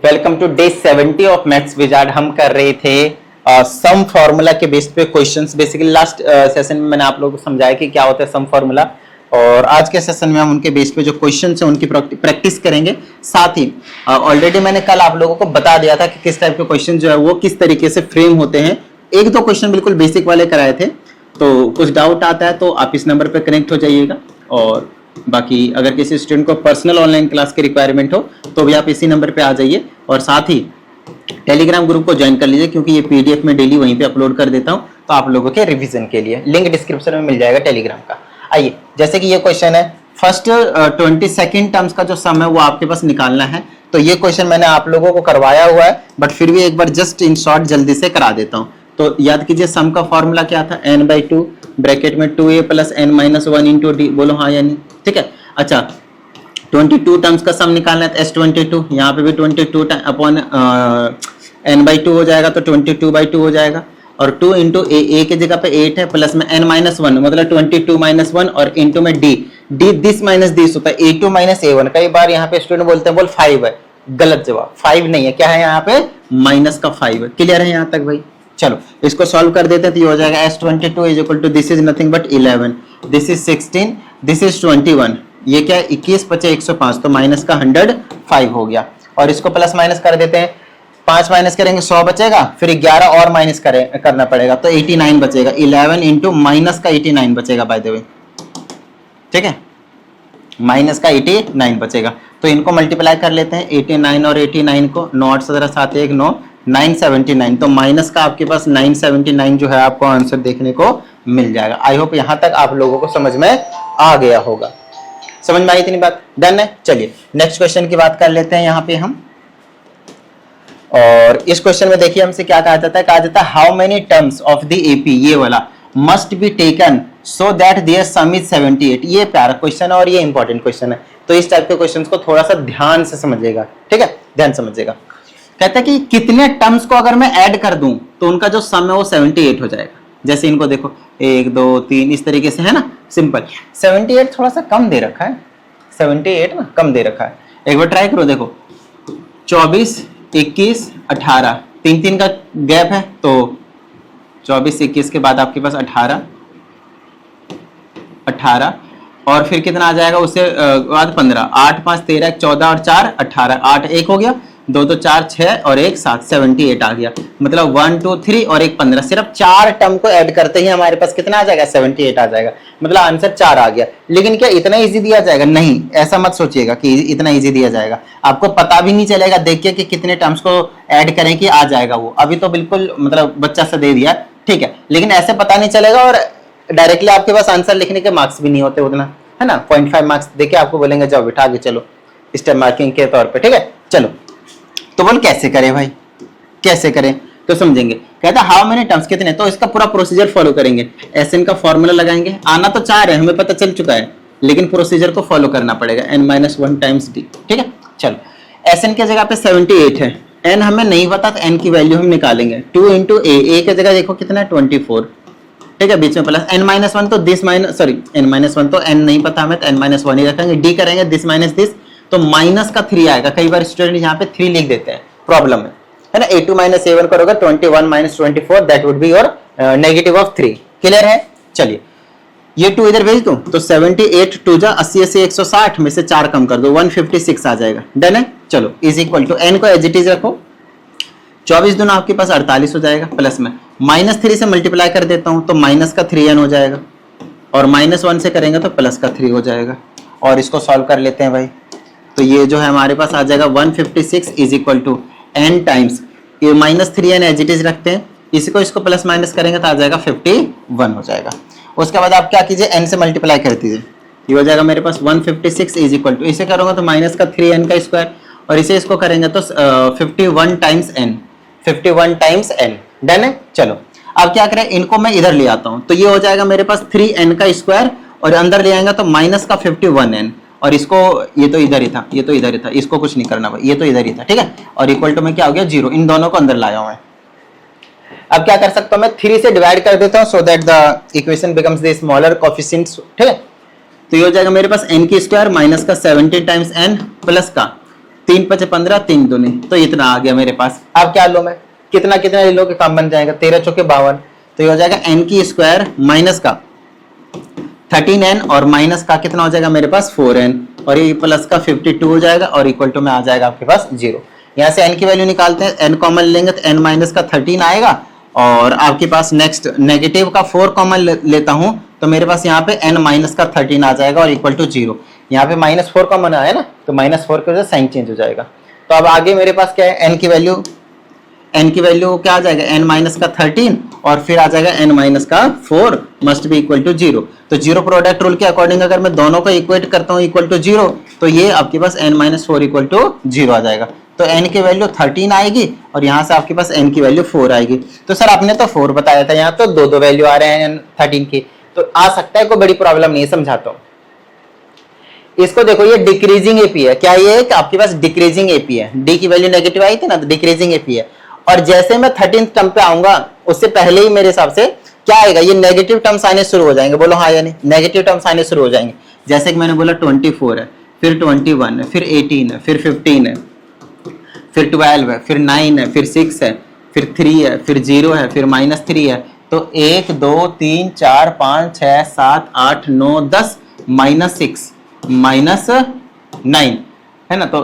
Welcome to day 70 of maths wizard. हम कर रहे थे सम फार्मूला के बेस पे क्वेश्चंस। बेसिकली लास्ट सेशन में मैंने आप लोगों को समझाया कि क्या होता है सम फार्मूला, और आज के सेशन में हम उनके बेस पे जो क्वेश्चंस हैं उनकी प्रैक्टिस करेंगे। साथ ही ऑलरेडी मैंने कल आप लोगों को बता दिया था कि किस टाइप के क्वेश्चन जो है वो किस तरीके से फ्रेम होते हैं। एक दो क्वेश्चन बिल्कुल बेसिक वाले कराए थे, तो कुछ डाउट आता है तो आप इस नंबर पर कनेक्ट हो जाइएगा। और बाकी अगर किसी स्टूडेंट को पर्सनल ऑनलाइन क्लास की रिक्वायरमेंट हो तो भी आप इसी नंबर पे आ जाइए, और साथ ही टेलीग्राम ग्रुप को ज्वाइन कर लीजिए, क्योंकि ये पीडीएफ में डेली वहीं पे अपलोड कर देता हूं, तो आप लोगों के रिवीजन के लिए लिंक डिस्क्रिप्शन में मिल जाएगा टेलीग्राम का। आइए, जैसे कि ये क्वेश्चन है, फर्स्ट 22 टर्म्स का जो सम है वो आपके पास निकालना है। तो ये क्वेश्चन मैंने आप लोगों को करवाया हुआ है, बट फिर भी एक बार जस्ट इन शॉर्ट जल्दी से करा देता हूँ। तो याद कीजिए सम का फॉर्मूला क्या था, n/2 ब्रैकेट में 2a + n-1 इंटू डी। बोलो हाँ या नहीं, ठीक है। अच्छा, 22 टर्म्स का सम निकालना है, S22, यहाँ पे भी 22 अपॉन n/2 हो जाएगा, तो 22/2 हो जाएगा। और 2 इंटू ए की जगह पे 8 है, प्लस में n-1 मतलब 22 - 1, और इंटू में डी दिस माइनस दिस होता है a2 - a1। कई बार यहाँ पे स्टूडेंट बोलते हैं बोल 5 है, गलत जवाब, 5 नहीं है, क्या है यहाँ पे माइनस का 5 है। क्लियर है यहाँ तक भाई? चलो इसको सॉल्व कर देते हैं, तो ये हो जाएगा S22 is equal to this is nothing but 11, this is 16, this is 21। ये क्या है 21 + 105, तो माइनस का 105 हो गया। और इसको प्लस माइनस कर देते हैं, 5 माइनस करेंगे 100 बचेगा, फिर 11 और माइनस करना पड़ेगा, तो 89 बचेगा। 11 इंटू माइनस का 89 बचेगा बाय द वे, ठीक है, माइनस का 89 बचेगा। तो इनको मल्टीप्लाई कर लेते हैं, 89 और 89 को, 9 8 17 7 1 9, 979। तो माइनस का आपके पास 979 जो है आपको आंसर देखने को मिल जाएगा। आई होप यहां तक आप लोगों को समझ में आ गया होगा। समझ में आई इतनी बात? डन है। चलिए नेक्स्ट क्वेश्चन की बात कर लेते हैं यहाँ पे हम। और इस क्वेश्चन में देखिए हमसे क्या कहा जाता है, कहा जाता है how many terms of the AP, ये वाला, must be taken so that their sum is 78। ये प्यारा क्वेश्चन है और ये इंपॉर्टेंट क्वेश्चन है, तो इस टाइप के क्वेश्चंस को थोड़ा सा ध्यान से समझिएगा, ठीक है, ध्यान समझिएगा। कहता है कि कितने टर्म्स को अगर मैं ऐड कर दूं तो उनका जो सम है वो 78 हो जाएगा। जैसे इनको देखो 1 2 3 इस तरीके से है ना, सिंपल। 78 थोड़ा सा कम दे रखा है, 78 ना कम दे रखा है। एक बार ट्राई करो, देखो 24 21 18, 3 का गैप है, तो 24 21 के बाद आपके पास 18 और फिर कितना आ जाएगा उससे बाद 15, 8 5 13 14 और 4 18, 8 1 हो गया, 2 2 4 6 और 1 7, 78 आ गया। मतलब 1 2 3 और 1 15, सिर्फ 4 टर्म को ऐड करते ही हमारे पास कितना आ जाएगा, 78 आ जाएगा। मतलब आंसर 4 आ गया। लेकिन क्या इतना इजी दिया जाएगा? नहीं, ऐसा मत सोचिएगा कि इतना इजी दिया जाएगा। आपको पता भी नहीं चलेगा देखिए कि कितने टर्म्स को ऐड करें कि आ जाएगा वो। अभी तो बिल्कुल मतलब बच्चा सा दे दिया, ठीक है, लेकिन ऐसे पता नहीं चलेगा, और डायरेक्टली आपके पास आंसर लिखने के मार्क्स भी नहीं होते उतना, है ना। 0.5 मार्क्स देके आपको बोलेंगे जाओ बेटा आगे चलो, स्टेप मार्किंग के तौर पे, ठीक है। चलो तो बोल कैसे करें भाई, कैसे करें तो समझेंगे। कहता है हाउ मेनी टर्म्स, कितने, तो इसका पूरा प्रोसीजर फॉलो करेंगे। SN का फॉर्मूला लगाएंगे, आना तो 4 है हमें पता चल चुका है, लेकिन प्रोसीजर को फॉलो करना पड़ेगा, n-1 टाइम्स d, ठीक है। चलो SN की जगह पे 78 है, n हमें नहीं पता तो n की वैल्यू हम निकालेंगे। 2 इंटू a की जगह देखो कितना है 24, ठीक है, बीच में प्लस n-1, तो दिस माइनस सॉरी n-1 तो n नहीं पता हमें, तो n-1 ही रखेंगे। d करेंगे दिस माइनस दिस, तो माइनस का 3 आएगा। कई बार स्टूडेंट यहाँ पे 3 लिख देते हैं, प्रॉब्लम है ना। a2 - a1 करोगे 21 - 24, that would be your negative of 3। Clear है? चलिए ये 2 इधर भेज दूं, तो 78 2 जा 80 80 160 में से 4 कम कर दो, 156 आ जाएगा। डन है। चलो इज इक्वल टू n को एज इट इज रखो, 24 दूना आपके पास 48 हो जाएगा, प्लस में -3 से मल्टीप्लाई कर देता हूं, तो माइनस का 3n हो जाएगा, और -1 से करेंगे तो प्लस का 3 हो जाएगा। और इसको सॉल्व कर लेते हैं भाई, तो ये जो है हमारे पास आ जाएगा 156 is equal to n times ये -3n एज इट इज रखते हैं, इसको इसको प्लस माइनस करेंगे तो आ जाएगा 51 हो जाएगा। उसके बाद आप क्या कीजिए, n से मल्टीप्लाई कर दीजिए, ये हो जाएगा मेरे पास 156 इज इक्वल टू, इसे करूंगा तो माइनस का 3n का स्क्वायर, और इसे इसको करेंगे तो 51 times n, 51 times n। Done है। चलो अब क्या करें, इनको मैं इधर ले आता हूं, तो ये हो जाएगा मेरे पास 3n का स्क्वायर, और अंदर ले आएंगे तो माइनस का 51n, और इसको ये तो इधर ही था, ये तो इधर ही था, इसको कुछ नहीं करना भाई, ये तो इधर ही था, ठीक है। और इक्वल टू में क्या हो गया 0, इन दोनों को अंदर लाया हूं मैं। अब क्या कर सकता हूं मैं, 3 से डिवाइड कर देता हूं, so that the equation becomes the smaller coefficients, ठीक है। तो ये हो जाएगा मेरे पास n की स्क्वायर माइनस का 17 टाइम्स n प्लस का 3 5 15, 3 दूनी, तो इतना आ गया मेरे पास। अब क्या लो मैं, कितना कितना ले लो कि काम बन जाएगा, 13 चौके 52, तो ये हो जाएगा n की स्क्वायर माइनस का 13n और माइनस का कितना हो जाएगा मेरे पास 4n और ये प्लस का 52 हो जाएगा और इक्वल टू में आ जाएगा आपके पास 0। यहाँ से n की वैल्यू निकालते हैं, n कॉमन लेंगे तो n माइनस का 13 आएगा और आपके पास नेक्स्ट नेगेटिव का 4 कॉमन लेता हूं तो मेरे पास यहाँ पे n माइनस का 13 आ जाएगा और इक्वल टू 0। यहाँ पे -4 कॉमन आया ना, तो -4 की वजह से साइन चेंज हो जाएगा। तो अब आगे मेरे पास क्या है, n की वैल्यू क्या आ जाएगा, n माइनस का 13 और फिर आ जाएगा n माइनस का 4 मस्ट बी इक्वल टू 0। तो जीरो प्रोडक्ट रूल के अकॉर्डिंग अगर मैं दोनों को इक्वेट करता हूँ इक्वल टू 0 तो ये आपके पास n माइनस 4 इक्वल टू 0 आ जाएगा। तो n की वैल्यू 13 आएगी और यहाँ से आपके पास n की वैल्यू 4 आएगी। तो सर आपने तो 4 बताया था, यहाँ तो दो वैल्यू आ रहे हैं 13 की, तो आ सकता है कोई बड़ी प्रॉब्लम नहीं है, समझाता हूँ इसको। देखो ये डिक्रीजिंग एपी है, क्या ये आपके पास डिक्रीजिंग एपी है, डी की वैल्यू नेगेटिव आई थी ना, तो डिक्रीजिंग एपी है। और जैसे मैं 13th टर्म पे आऊंगा उससे पहले ही मेरे हिसाब से क्या आएगा, ये नेगेटिव टर्म्स आने शुरू हो जाएंगे, बोलो हाँ या नहीं, नेगेटिव टर्म्स आने शुरू हो जाएंगे। जैसे कि मैंने बोला 24 है, फिर 21 है, फिर 18 है, फिर 15 है, फिर 12 है, फिर 9 है, फिर 6 है, फिर 3 है, फिर 0 है, फिर -3 है। तो 1 2 3 4 5 6 7 8 9 10 -6 -9 है ना। तो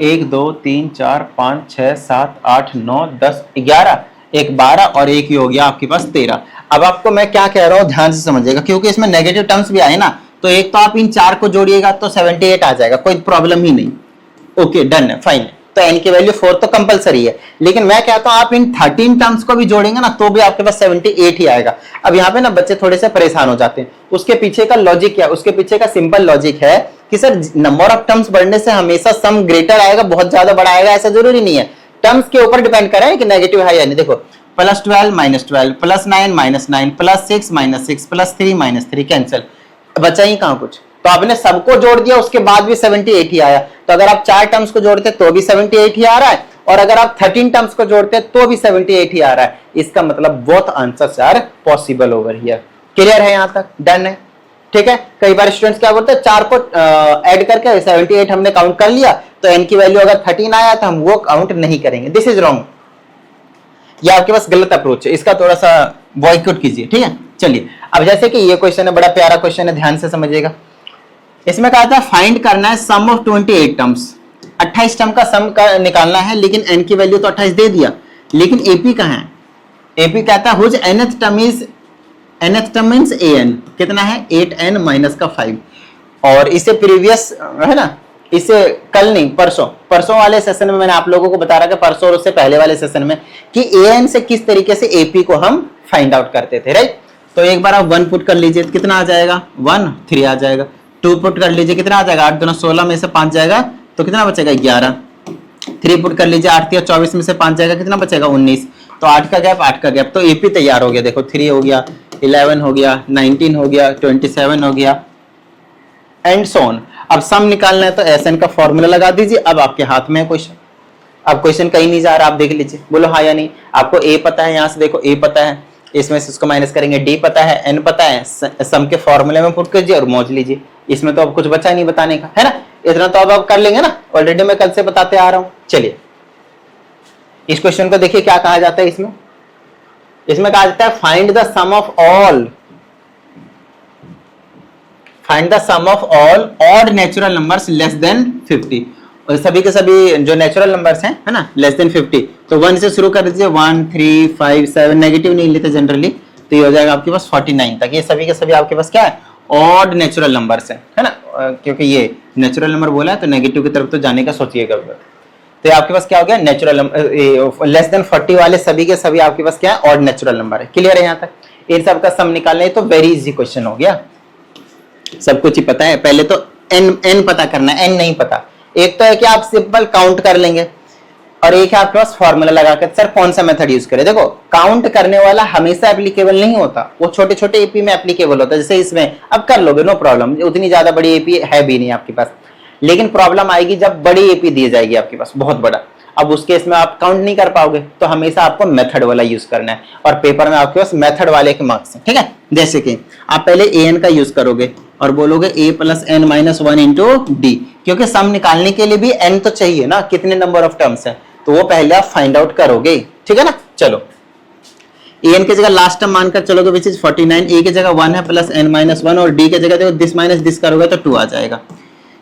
1 2 3 4 5 6 7 8 9 10 11, एक 12 और एक ही हो गया आपके पास 13। अब आपको मैं क्या कह रहा हूँ ध्यान से समझिएगा, क्योंकि इसमें नेगेटिव टर्म्स भी आए ना, तो एक तो आप इन 4 को जोड़िएगा तो 78 आ जाएगा, कोई प्रॉब्लम ही नहीं। ओके डन है, फाइन है। तो n की वैल्यू 4 तो कंपलसरी है, लेकिन मैं कहता हूं आप इन 13 टर्म्स को भी जोड़ेंगे ना तो भी आपके पास 78 ही आएगा। अब यहाँ पे ना बच्चे थोड़े से परेशान हो जाते हैं, उसके पीछे का लॉजिक क्या, उसके पीछे का सिंपल लॉजिक है कि सर नंबर ऑफ टर्म्स बढ़ने से हमेशा सम ग्रेटर आएगा, बहुत ज्यादा बड़ा आएगा, ऐसा जरूरी नहीं है। टर्म्स के ऊपर डिपेंड कर रहा है कि नेगेटिव है या नहीं। देखो +12 -12 +9 -9 +6 -6 +3 -3 कैंसिल, बचा ही कहां कुछ। तो आपने सबको जोड़ दिया उसके बाद भी 78 ही आया। तो अगर आप 4 टर्म्स को जोड़ते तो भी 78 ही आ रहा है और अगर आप 13 टर्म्स को जोड़ते तो भी 78 ही आ रहा है। इसका मतलब both answers are possible over here. Clear है, यहां तक डन है, ठीक है। कई बार स्टूडेंट्स क्या बोलते हैं 4 को ऐड करके 78 हमने काउंट कर लिया, तो n की वैल्यू अगर 13 आया तो हम वो काउंट नहीं करेंगे। दिस इज रॉन्ग, ये आपके पास गलत अप्रोच है, इसका थोड़ा सा बॉयकॉट कीजिए, ठीक है। चलिए अब जैसे कि ये क्वेश्चन है, बड़ा प्यारा क्वेश्चन है, ध्यान से समझिएगा। इसमें कहा था फाइंड करना है सम ऑफ 28 टर्म्स, 28 टर्म का सम का निकालना है, लेकिन n की वैल्यू तो 28 दे दिया, लेकिन एपी कहां है। एपी कहता है whose nth term is, nth term means an, कितना है 8n माइनस का 5। और इसे प्रीवियस है ना, इसे कल नहीं परसों वाले सेशन में मैंने आप लोगों को बता रहा कि परसों और उससे पहले वाले सेशन में कि an से किस तरीके से एपी को हम फाइंड आउट करते थे, राइट। तो एक बार आप 1 पुट कर लीजिए, कितना आ जाएगा 1 3 आ जाएगा। 2 पुट कर लीजिए, कितना आ जाएगा 8 2 16 में से 5 जाएगा तो कितना बचेगा 11। 3 पुट कर लीजिए, 8 3 24 में से 5 जाएगा, कितना बचेगा 19। तो 8 का गैप 8 का गैप, तो एपी तैयार हो गया। देखो 3 हो गया, 11 हो गया, 19 हो गया, 27 हो गया एंड सो ऑन। अब सम निकालना है तो एसएन का फॉर्मूला लगा दीजिए। अब आपके हाथ में है क्वेश्चन, अब क्वेश्चन कहीं नहीं जा रहा, आप देख लीजिए, बोलो हाँ या नहीं। आपको ए पता है, यहाँ से देखो ए पता है, इसमें से इसको माइनस करेंगे, डी पता है, एन पता है, सम के फॉर्मूले में पुट कीजिए और मौज लीजिए। इसमें तो अब कुछ बचा नहीं बताने का, है ना। इतना तो अब कर लेंगे ना, ऑलरेडी मैं कल से बताते आ रहा हूं। चलिए इस क्वेश्चन को देखिए क्या कहा जाता है। इसमें कहा जाता है find the sum of all, find the sum of all odd natural numbers less than 50। और सभी के सभी जो नेचुरल नंबर्स हैं, है ना, लेस देन 50। तो 1 से शुरू कर दीजिए, 1 3 5 7, नेगेटिव नहीं लेते जनरली, तो ये हो जाएगा आपके पास 49 तक। ये सभी के सभी आपके पास क्या है, ऑड नेचुरल नंबर्स है ना, क्योंकि ये नेचुरल नंबर बोला है तो नेगेटिव की तरफ तो जाने का सोचिएगा। तो आपके पास क्या हो गया, नेचुरल नंबर लेस देन 40 वाले सभी के सभी आपके पास क्या है, ऑड नेचुरल नंबर है। क्लियर है यहाँ तक। इन सब का सम निकालना है तो वेरी इजी क्वेश्चन हो गया, सब कुछ ही पता है। पहले तो n पता करना है, n नहीं पता। एक तो है कि आप सिंपल काउंट कर लेंगे और एक है आपके पास फॉर्मूला लगाकर सर कौन सा मेथड यूज करें। देखो काउंट करने वाला हमेशा एप्लीकेबल नहीं होता, वो छोटे छोटे एपी में एप्लीकेबल होता है। जैसे इसमें अब कर लोगे नो प्रॉब्लम, उतनी ज्यादा बड़ी एपी है भी नहीं आपके पास, लेकिन प्रॉब्लम आएगी जब बड़ी एपी दी जाएगी आपके पास बहुत बड़ा। अब उस केस में आप काउंट नहीं कर पाओगे, तो हमेशा आपको मेथड वाला यूज करना है और पेपर में आपके पास मेथड वाले के मार्क्स हैं, ठीक है। जैसे कि आप पहले an का यूज करोगे, और बोलोगे a plus n minus one into d, क्योंकि सम निकालने के लिए भी n तो चाहिए ना, कितने नंबर ऑफ टर्म्स है, तो वो पहले आप फाइंड आउट करोगे, ठीक है ना। चलो an की जगह लास्ट टर्म मानकर चलोगे विच इज 49, a की जगह 1 है प्लस n माइनस वन, और d की जगह देखो दिस माइनस दिस करोगे तो 2 आ जाएगा,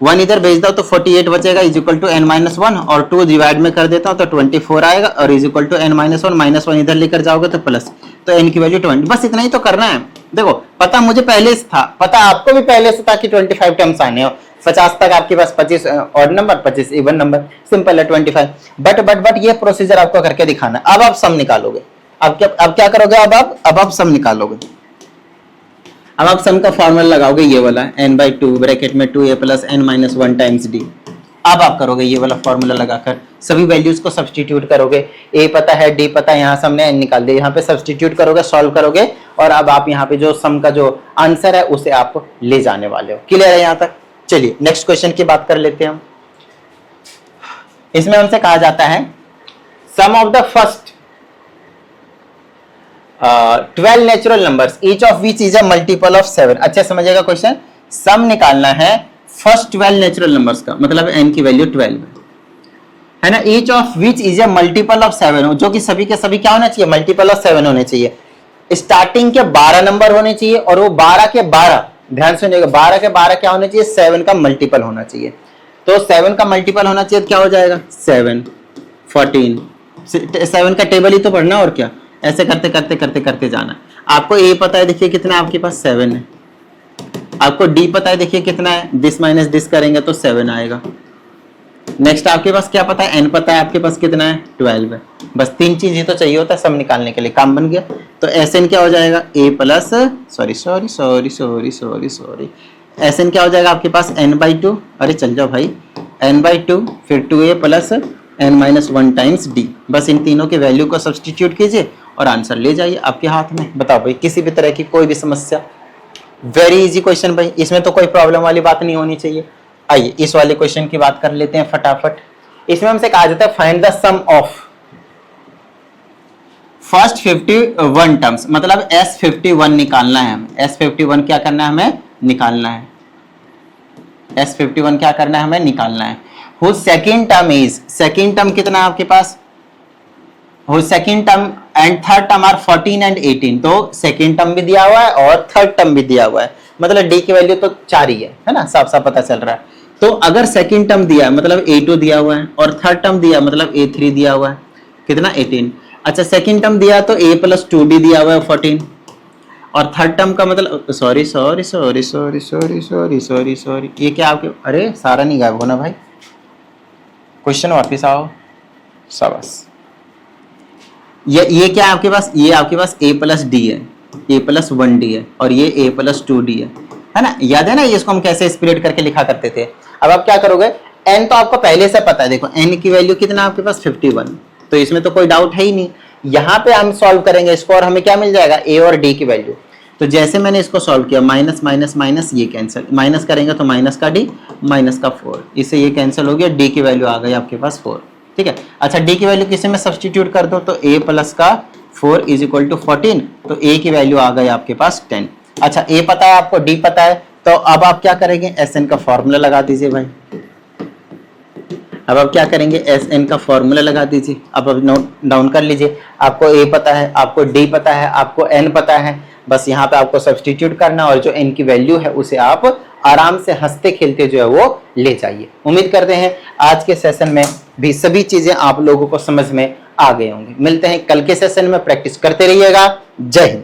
1 इधर भेज दो तो 48 बचेगा is equal to n minus one, और 2 डिवाइड में कर देता हूं तो 24 आएगा, और is equal to n minus one इधर लेकर जाओगे तो प्लस, तो n की वैल्यू 20। बस इतना ही तो करना है। देखो पता मुझे पहले से था, पता आपको भी पहले से था कि 25 टर्म्स आने हो, 50 तक आपके पास 25 odd number 25 even number, simple है 25। बट ये प्रोसीजर आपको करके दिखाना। अब आप सम निकालोगे, अब क्या करोगे, अब आप सम निकालोगे। अब आप सम का फॉर्मूला लगाओगे ये वाला n/2 ब्रैकेट में 2a plus n minus one times D. अब आप करोगे ये वाला फॉर्मूला लगाकर सभी वैल्यूज को सब्स्टिट्यूट करोगे, a पता है d पता है, यहाँ से हमने n निकाल दिया, यहाँ पे सब्स्टिट्यूट करोगे, सॉल्व करोगे, और अब आप यहाँ पे जो सम का जो आंसर है उसे आप ले जाने वाले हो। क्लियर है यहाँ तक? चलिए नेक्स्ट क्वेश्चन की बात कर लेते हैं हम। इसमें हमसे कहा जाता है sum of the first 12 natural numbers each of which is a multiple of 7। अच्छा समझिएगा क्वेश्चन, सम निकालना है फर्स्ट 12 नेचुरल नंबर्स का, मतलब n की वैल्यू 12 है ना, each of which is a multiple of 7, जो कि सभी के सभी क्या होना चाहिए, मल्टीपल ऑफ 7 होने चाहिए। स्टार्टिंग के 12 नंबर होने चाहिए, और वो 12 के 12, ध्यान सुनिएगा, 12 के 12 क्या होने चाहिए, 7 का मल्टीपल होना चाहिए। तो 7 का मल्टीपल होना चाहिए, क्या हो जाएगा 7 14, 7 का टेबल ही तो पढ़ना, और क्या, ऐसे करते करते करते करते जाना। आपको ए पता है, देखिए कितना है आपके पास 7 है, आपको डी पता है, देखिए कितना है, दिस माइनस दिस करेंगे तो 7 आएगा। नेक्स्ट आपके पास क्या पता है, एन पता है आपके पास कितना है 12 है। बस 3 चीज ही तो चाहिए होता है सम निकालने के लिए, काम बन गया। तो एस एन क्या हो जाएगा, ए प्लस सॉरी एस एन क्या हो जाएगा आपके पास n/2, अरे चल जाओ भाई, n/2 फिर 2a plus n minus one times D. बस इन तीनों के वैल्यू को सब्स्टिट्यूट कीजिए और आंसर ले जाइए आपके हाथ में। बताओ भाई, किसी भी तरह की कोई भी समस्या, वेरी इजी क्वेश्चन भाई, इसमें तो कोई प्रॉब्लम वाली बात नहीं होनी चाहिए। आइए इस वाले क्वेश्चन की बात कर लेते हैं फटाफट। इसमें हमसे कहा जाता है find the sum of first 51 terms, मतलब S51 निकालना है हमें। S51 क्या करना है हमें, निकालना है। S51 क्या करना है हमें, निकालना है। Whose second term is, second term कितना है आपके पास, whose second term and third term are 14 and 18। तो second term भी दिया हुआ है और third term भी दिया हुआ है, मतलब d की वैल्यू तो 4 ही है ना, साफ साफ पता चल रहा है। तो अगर second term दिया मतलब a2 दिया हुआ है, और third term दिया मतलब a3 दिया हुआ है, कितना 18। अच्छा second term दिया तो a प्लस 2d दिया हुआ है 14, और थर्ड टर्म का मतलब सॉरी, ये क्या आपके, अरे सारा नहीं गायब होना भाई, क्वेश्चन वापस आओ, शाबाश। ये क्या है आपके पास, ये आपके पास a प्लस डी है, a प्लस 1d है, और ये a प्लस 2d है ना, याद है ना, इसको हम कैसे स्प्लिट करके लिखा करते थे। अब आप क्या करोगे, n तो आपको पहले से पता है, देखो n की वैल्यू कितना आपके पास 51, तो इसमें तो कोई डाउट है ही नहीं। यहाँ पे हम सॉल्व करेंगे इसको और हमें क्या मिल जाएगा, a और d की वैल्यू। तो जैसे मैंने इसको सॉल्व किया, माइनस माइनस माइनस ये कैंसिल, माइनस करेंगे तो माइनस का d, माइनस का 4, इससे ये कैंसिल हो गया, d की वैल्यू आ गई आपके पास 4। ठीक है, अच्छा d की वैल्यू किसी में सब्स्टिट्यूट कर दो, तो a प्लस का 4 इज इक्वल टू 14, तो a की वैल्यू आ गई आपके पास 10। अच्छा a पता है आपको, d पता है, तो अब आप क्या करेंगे, SN का फॉर्मूला लगा दीजिए भाई। अब आप क्या करेंगे, SN का फॉर्मूला लगा दीजिए। अब नोट डाउन कर लीजिए, आपको a पता है, आपको d पता है, आपको n पता है, बस यहाँ पे आपको सब्स्टिट्यूट करना, और जो n की वैल्यू है उसे आप आराम से हंसते खेलते जो है वो ले जाइए। उम्मीद करते हैं आज के सेशन में भी सभी चीजें आप लोगों को समझ में आ गए होंगे। मिलते हैं कल के सेशन में, प्रैक्टिस करते रहिएगा। जय हिंद।